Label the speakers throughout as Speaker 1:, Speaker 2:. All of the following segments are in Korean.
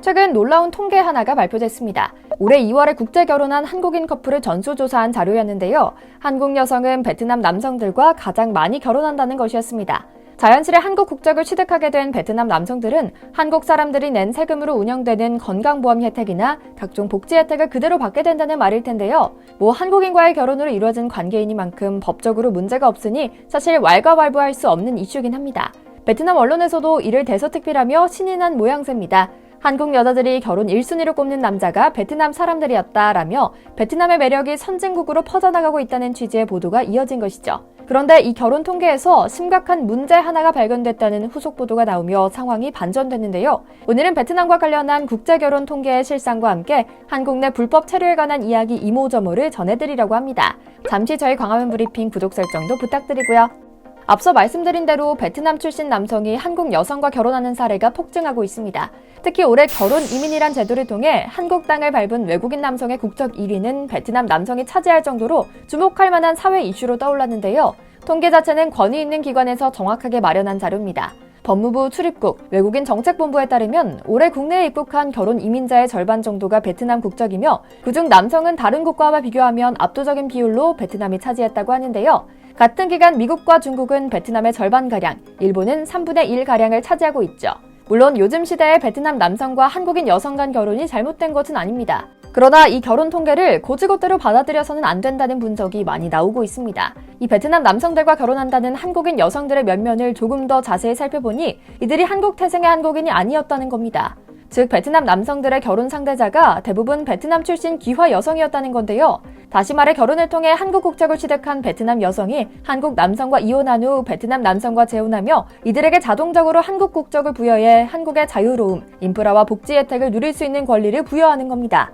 Speaker 1: 최근 놀라운 통계 하나가 발표됐습니다. 올해 2월에 국제 결혼한 한국인 커플을 전수조사한 자료였는데요. 한국 여성은 베트남 남성들과 가장 많이 결혼한다는 것이었습니다. 자연스레 한국 국적을 취득하게 된 베트남 남성들은 한국 사람들이 낸 세금으로 운영되는 건강보험 혜택이나 각종 복지 혜택을 그대로 받게 된다는 말일 텐데요. 한국인과의 결혼으로 이루어진 관계이니만큼 법적으로 문제가 없으니 사실 왈가왈부할 수 없는 이슈긴 합니다. 베트남 언론에서도 이를 대서특필하며 신이 난 모양새입니다. 한국 여자들이 결혼 1순위로 꼽는 남자가 베트남 사람들이었다라며 베트남의 매력이 선진국으로 퍼져나가고 있다는 취지의 보도가 이어진 것이죠. 그런데 이 결혼 통계에서 심각한 문제 하나가 발견됐다는 후속 보도가 나오며 상황이 반전됐는데요. 오늘은 베트남과 관련한 국제결혼 통계의 실상과 함께 한국 내 불법 체류에 관한 이야기 이모저모를 전해드리려고 합니다. 잠시 저희 광화문 브리핑 구독 설정도 부탁드리고요. 앞서 말씀드린 대로 베트남 출신 남성이 한국 여성과 결혼하는 사례가 폭증하고 있습니다. 특히 올해 결혼 이민이란 제도를 통해 한국 땅을 밟은 외국인 남성의 국적 1위는 베트남 남성이 차지할 정도로 주목할 만한 사회 이슈로 떠올랐는데요. 통계 자체는 권위 있는 기관에서 정확하게 마련한 자료입니다. 법무부 출입국 외국인 정책본부에 따르면 올해 국내에 입국한 결혼 이민자의 절반 정도가 베트남 국적이며 그중 남성은 다른 국가와 비교하면 압도적인 비율로 베트남이 차지했다고 하는데요. 같은 기간 미국과 중국은 베트남의 절반가량, 일본은 3분의 1가량을 차지하고 있죠. 물론 요즘 시대의 베트남 남성과 한국인 여성 간 결혼이 잘못된 것은 아닙니다. 그러나 이 결혼 통계를 곧이곧대로 받아들여서는 안 된다는 분석이 많이 나오고 있습니다. 이 베트남 남성들과 결혼한다는 한국인 여성들의 면면을 조금 더 자세히 살펴보니 이들이 한국 태생의 한국인이 아니었다는 겁니다. 즉 베트남 남성들의 결혼 상대자가 대부분 베트남 출신 귀화 여성이었다는 건데요. 다시 말해 결혼을 통해 한국 국적을 취득한 베트남 여성이 한국 남성과 이혼한 후 베트남 남성과 재혼하며 이들에게 자동적으로 한국 국적을 부여해 한국의 자유로움, 인프라와 복지 혜택을 누릴 수 있는 권리를 부여하는 겁니다.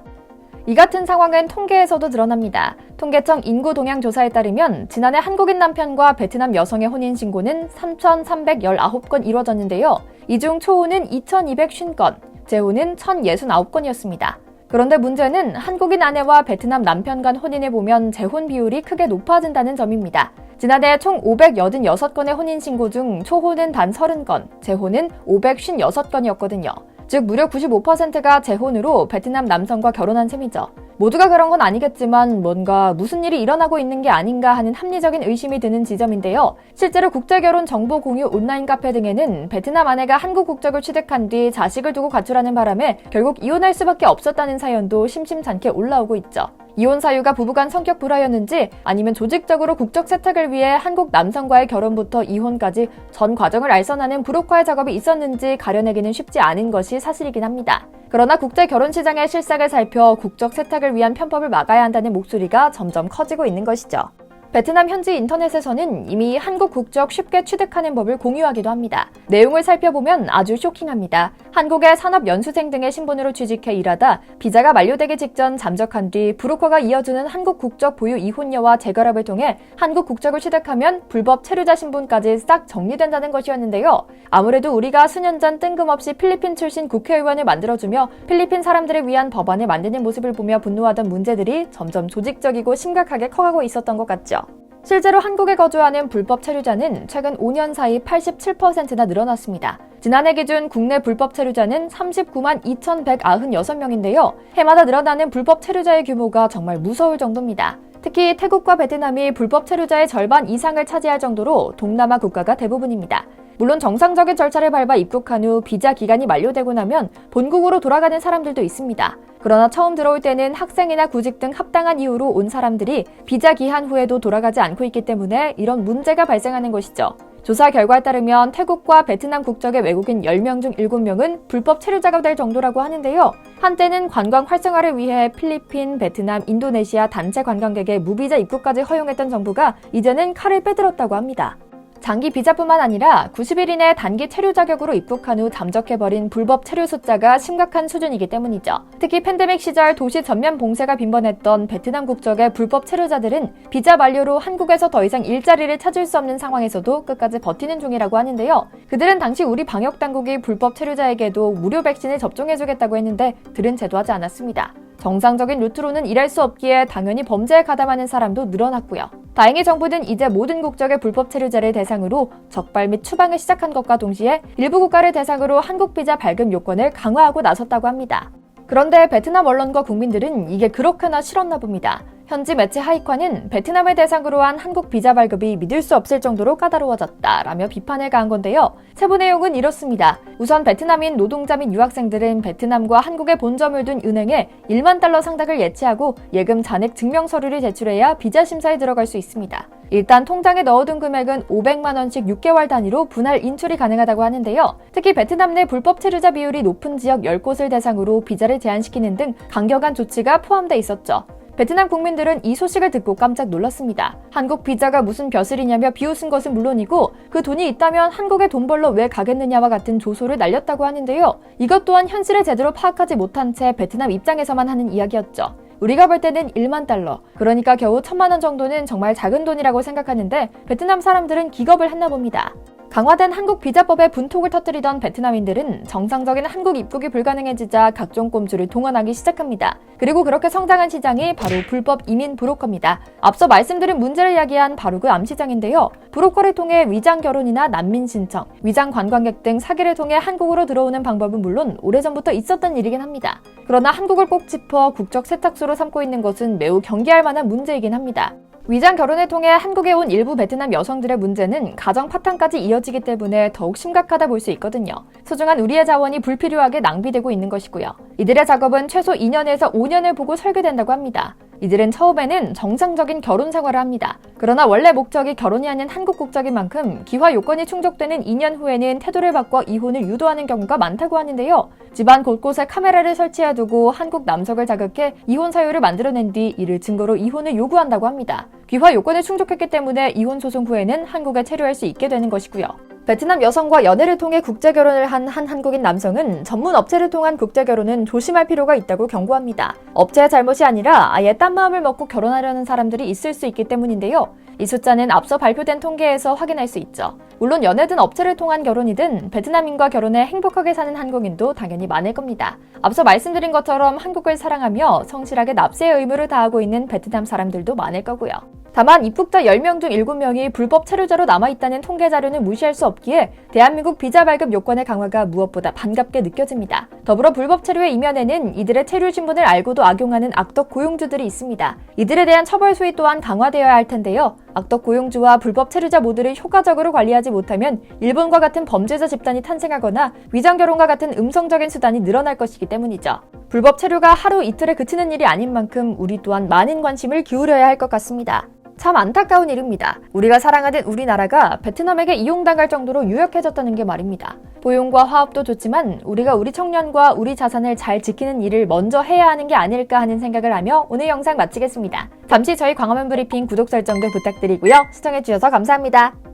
Speaker 1: 이 같은 상황은 통계에서도 드러납니다. 통계청 인구동향조사에 따르면 지난해 한국인 남편과 베트남 여성의 혼인신고는 3,319건 이루어졌는데요. 이 중 초혼은 2,250건, 재혼은 1,069건이었습니다. 그런데 문제는 한국인 아내와 베트남 남편 간 혼인을 보면 재혼 비율이 크게 높아진다는 점입니다. 지난해 총 586건의 혼인신고 중 초혼은 단 30건, 재혼은 556건이었거든요. 즉 무려 95%가 재혼으로 베트남 남성과 결혼한 셈이죠. 모두가 그런 건 아니겠지만 뭔가 무슨 일이 일어나고 있는 게 아닌가 하는 합리적인 의심이 드는 지점인데요. 실제로 국제결혼 정보 공유 온라인 카페 등에는 베트남 아내가 한국 국적을 취득한 뒤 자식을 두고 가출하는 바람에 결국 이혼할 수밖에 없었다는 사연도 심심찮게 올라오고 있죠. 이혼 사유가 부부간 성격 불화였는지 아니면 조직적으로 국적 세탁을 위해 한국 남성과의 결혼부터 이혼까지 전 과정을 알선하는 브로커의 작업이 있었는지 가려내기는 쉽지 않은 것이 사실이긴 합니다. 그러나 국제 결혼 시장의 실상을 살펴 국적 세탁을 위한 편법을 막아야 한다는 목소리가 점점 커지고 있는 것이죠. 베트남 현지 인터넷에서는 이미 한국 국적 쉽게 취득하는 법을 공유하기도 합니다. 내용을 살펴보면 아주 쇼킹합니다. 한국의 산업연수생 등의 신분으로 취직해 일하다 비자가 만료되기 직전 잠적한 뒤 브로커가 이어주는 한국 국적 보유 이혼녀와 재결합을 통해 한국 국적을 취득하면 불법 체류자 신분까지 싹 정리된다는 것이었는데요. 아무래도 우리가 수년 전 뜬금없이 필리핀 출신 국회의원을 만들어주며 필리핀 사람들을 위한 법안을 만드는 모습을 보며 분노하던 문제들이 점점 조직적이고 심각하게 커가고 있었던 것 같죠. 실제로 한국에 거주하는 불법 체류자는 최근 5년 사이 87%나 늘어났습니다. 지난해 기준 국내 불법 체류자는 39만 2,196명인데요. 해마다 늘어나는 불법 체류자의 규모가 정말 무서울 정도입니다. 특히 태국과 베트남이 불법 체류자의 절반 이상을 차지할 정도로 동남아 국가가 대부분입니다. 물론 정상적인 절차를 밟아 입국한 후 비자 기간이 만료되고 나면 본국으로 돌아가는 사람들도 있습니다. 그러나 처음 들어올 때는 학생이나 구직 등 합당한 이유로 온 사람들이 비자 기한 후에도 돌아가지 않고 있기 때문에 이런 문제가 발생하는 것이죠. 조사 결과에 따르면 태국과 베트남 국적의 외국인 10명 중 7명은 불법 체류자가 될 정도라고 하는데요. 한때는 관광 활성화를 위해 필리핀, 베트남, 인도네시아 단체 관광객의 무비자 입국까지 허용했던 정부가 이제는 칼을 빼들었다고 합니다. 장기 비자뿐만 아니라 90일 이내 단기 체류 자격으로 입국한 후 잠적해버린 불법 체류 숫자가 심각한 수준이기 때문이죠. 특히 팬데믹 시절 도시 전면 봉쇄가 빈번했던 베트남 국적의 불법 체류자들은 비자 만료로 한국에서 더 이상 일자리를 찾을 수 없는 상황에서도 끝까지 버티는 중이라고 하는데요. 그들은 당시 우리 방역당국이 불법 체류자에게도 무료 백신을 접종해주겠다고 했는데 들은 제도 하지 않았습니다. 정상적인 루트로는 일할 수 없기에 당연히 범죄에 가담하는 사람도 늘어났고요. 다행히 정부는 이제 모든 국적의 불법 체류자를 대상으로 적발 및 추방을 시작한 것과 동시에 일부 국가를 대상으로 한국 비자 발급 요건을 강화하고 나섰다고 합니다. 그런데 베트남 언론과 국민들은 이게 그렇게나 싫었나 봅니다. 현지 매체 하이관은 베트남을 대상으로 한 한국 비자 발급이 믿을 수 없을 정도로 까다로워졌다라며 비판을 가한 건데요. 세부 내용은 이렇습니다. 우선 베트남인 노동자 및 유학생들은 베트남과 한국에 본점을 둔 은행에 1만 달러 상당을 예치하고 예금 잔액 증명 서류를 제출해야 비자 심사에 들어갈 수 있습니다. 일단 통장에 넣어둔 금액은 500만 원씩 6개월 단위로 분할 인출이 가능하다고 하는데요. 특히 베트남 내 불법 체류자 비율이 높은 지역 10곳을 대상으로 비자를 제한시키는 등 강경한 조치가 포함돼 있었죠. 베트남 국민들은 이 소식을 듣고 깜짝 놀랐습니다. 한국 비자가 무슨 벼슬이냐며 비웃은 것은 물론이고 그 돈이 있다면 한국에 돈 벌러 왜 가겠느냐와 같은 조소를 날렸다고 하는데요. 이것 또한 현실을 제대로 파악하지 못한 채 베트남 입장에서만 하는 이야기였죠. 우리가 볼 때는 1만 달러, 그러니까 겨우 1,000만 원 정도는 정말 작은 돈이라고 생각하는데 베트남 사람들은 기겁을 했나 봅니다. 강화된 한국 비자법에 분통을 터뜨리던 베트남인들은 정상적인 한국 입국이 불가능해지자 각종 꼼수를 동원하기 시작합니다. 그리고 그렇게 성장한 시장이 바로 불법 이민 브로커입니다. 앞서 말씀드린 문제를 야기한 바로 그 암시장인데요. 브로커를 통해 위장 결혼이나 난민 신청, 위장 관광객 등 사기를 통해 한국으로 들어오는 방법은 물론 오래전부터 있었던 일이긴 합니다. 그러나 한국을 꼭 짚어 국적 세탁소로 삼고 있는 것은 매우 경계할 만한 문제이긴 합니다. 위장 결혼을 통해 한국에 온 일부 베트남 여성들의 문제는 가정 파탄까지 이어지기 때문에 더욱 심각하다 볼 수 있거든요. 소중한 우리의 자원이 불필요하게 낭비되고 있는 것이고요. 이들의 작업은 최소 2년에서 5년을 보고 설계된다고 합니다. 이들은 처음에는 정상적인 결혼 생활을 합니다. 그러나 원래 목적이 결혼이 아닌 한국 국적인 만큼 기화 요건이 충족되는 2년 후에는 태도를 바꿔 이혼을 유도하는 경우가 많다고 하는데요. 집안 곳곳에 카메라를 설치해두고 한국 남성을 자극해 이혼 사유를 만들어낸 뒤 이를 증거로 이혼을 요구한다고 합니다. 귀화 요건을 충족했기 때문에 이혼 소송 후에는 한국에 체류할 수 있게 되는 것이고요. 베트남 여성과 연애를 통해 국제결혼을 한 한국인 남성은 전문 업체를 통한 국제결혼은 조심할 필요가 있다고 경고합니다. 업체의 잘못이 아니라 아예 딴 마음을 먹고 결혼하려는 사람들이 있을 수 있기 때문인데요. 이 숫자는 앞서 발표된 통계에서 확인할 수 있죠. 물론 연애든 업체를 통한 결혼이든 베트남인과 결혼해 행복하게 사는 한국인도 당연히 많을 겁니다. 앞서 말씀드린 것처럼 한국을 사랑하며 성실하게 납세의 의무를 다하고 있는 베트남 사람들도 많을 거고요. 다만 입국자 10명 중 7명이 불법 체류자로 남아있다는 통계 자료는 무시할 수 없기에 대한민국 비자 발급 요건의 강화가 무엇보다 반갑게 느껴집니다. 더불어 불법 체류의 이면에는 이들의 체류 신분을 알고도 악용하는 악덕 고용주들이 있습니다. 이들에 대한 처벌 수위 또한 강화되어야 할 텐데요. 악덕 고용주와 불법 체류자 모두를 효과적으로 관리하지 못하면 일본과 같은 범죄자 집단이 탄생하거나 위장결혼과 같은 음성적인 수단이 늘어날 것이기 때문이죠. 불법 체류가 하루 이틀에 그치는 일이 아닌 만큼 우리 또한 많은 관심을 기울여야 할 것 같습니다. 참 안타까운 일입니다. 우리가 사랑하는 우리나라가 베트남에게 이용당할 정도로 유약해졌다는 게 말입니다. 포용과 화합도 좋지만 우리가 우리 청년과 우리 자산을 잘 지키는 일을 먼저 해야 하는 게 아닐까 하는 생각을 하며 오늘 영상 마치겠습니다. 잠시 저희 광화문 브리핑 구독 설정도 부탁드리고요. 시청해주셔서 감사합니다.